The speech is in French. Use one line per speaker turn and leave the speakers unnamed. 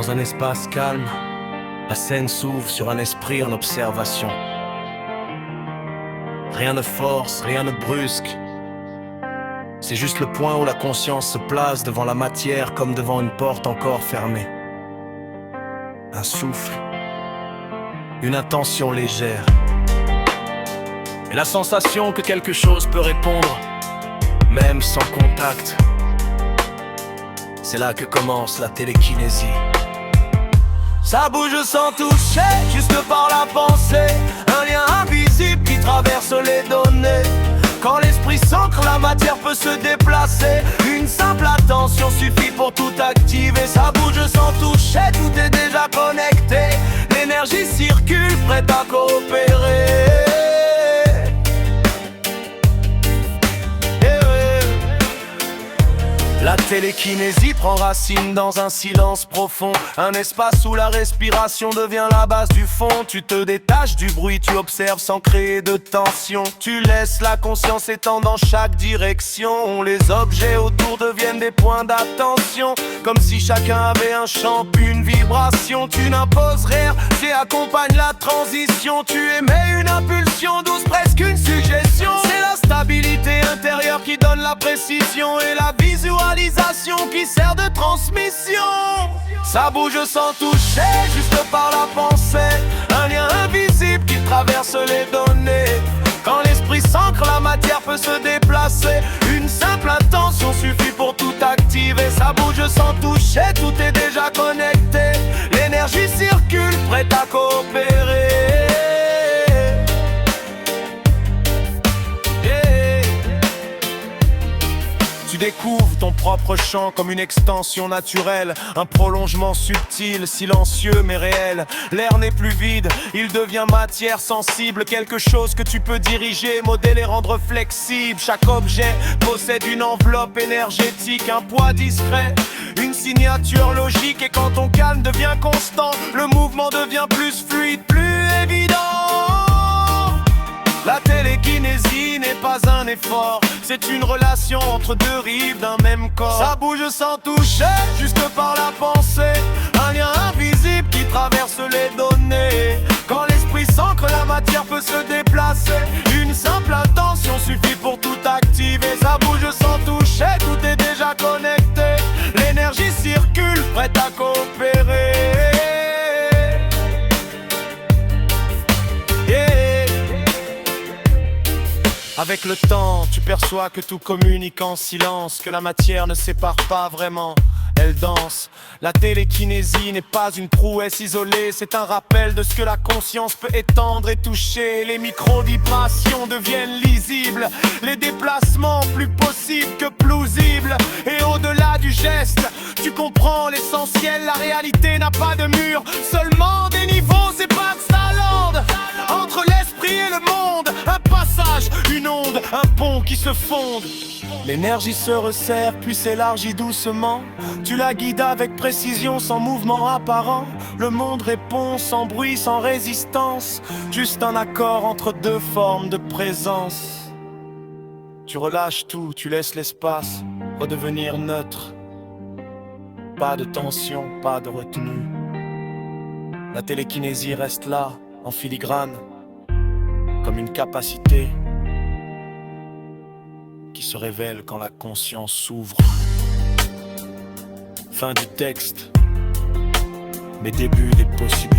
Dans un espace calme, la scène s'ouvre sur un esprit en observation. Rien ne force, rien ne brusque. C'est juste le point où la conscience se place devant la matière comme devant une porte encore fermée. Un souffle, une intention légère. Et la sensation que quelque chose peut répondre, même sans contact. C'est là que commence la télékinésie. Ça bouge sans toucher, juste par la pensée. Un lien invisible qui traverse les données. Quand l'esprit s'ancre, la matière peut se déplacer. Une simple attention suffit pour tout activer. Ça bouge sans toucher, tout est déjà connecté. L'énergie circule, prête à coopérer. La télékinésie prend racine dans un silence profond. Un espace où la respiration devient la base du fond. Tu te détaches du bruit, tu observes sans créer de tension. Tu laisses la conscience étendre dans chaque direction. Les objets autour deviennent des points d'attention. Comme si chacun avait un champ, puis une vibration. Tu n'imposes rien, tu accompagnes la transition. Tu émets une impulsion douce, presque une suggestion. C'est la stabilité intérieure qui donne la précision et la visualisation qui sert de transmission. Ça bouge sans toucher, juste par la pensée. Un lien invisible qui traverse les données. Quand l'esprit s'ancre, la matière peut se déplacer. Une simple intention suffit pour tout activer. Ça bouge sans toucher, tout est déjà connecté. L'énergie circule, prête à coopérer. Tu découvres ton propre champ comme une extension naturelle. Un prolongement subtil, silencieux mais réel. L'air n'est plus vide, il devient matière sensible. Quelque chose que tu peux diriger, modeler, rendre flexible. Chaque objet possède une enveloppe énergétique, un poids discret, une signature logique. Et quand ton calme devient constant, le mouvement devient plus fluide, plus évident. La télékinésie n'est pas un effort, c'est une relation entre deux rives d'un même corps. Ça bouge sans toucher, juste par la pensée. Un lien invisible qui traverse les données. Quand l'esprit s'ancre, la matière peut se déplacer. Une simple intention suffit pour tout activer. Ça bouge sans toucher, tout est déjà connecté. L'énergie circule, prête à coopérer. Avec le temps, tu perçois que tout communique en silence, que la matière ne sépare pas vraiment, elle danse. La télékinésie n'est pas une prouesse isolée, c'est un rappel de ce que la conscience peut étendre et toucher. Les micro-vibrations deviennent lisibles, les déplacements plus possibles que plausibles. Et au-delà du geste, tu comprends l'essentiel, la réalité n'a pas de mur, seulement des niveaux séparent sa lande. Entre l'esprit et le monde, un passage, une onde, un pont qui se fonde. L'énergie se resserre puis s'élargit doucement. Tu la guides avec précision sans mouvement apparent. Le monde répond sans bruit, sans résistance. Juste un accord entre deux formes de présence. Tu relâches tout, tu laisses l'espace redevenir neutre. Pas de tension, pas de retenue. La télékinésie reste là, en filigrane, comme une capacité qui se révèle quand la conscience s'ouvre. Fin du texte, mais début des possibilités.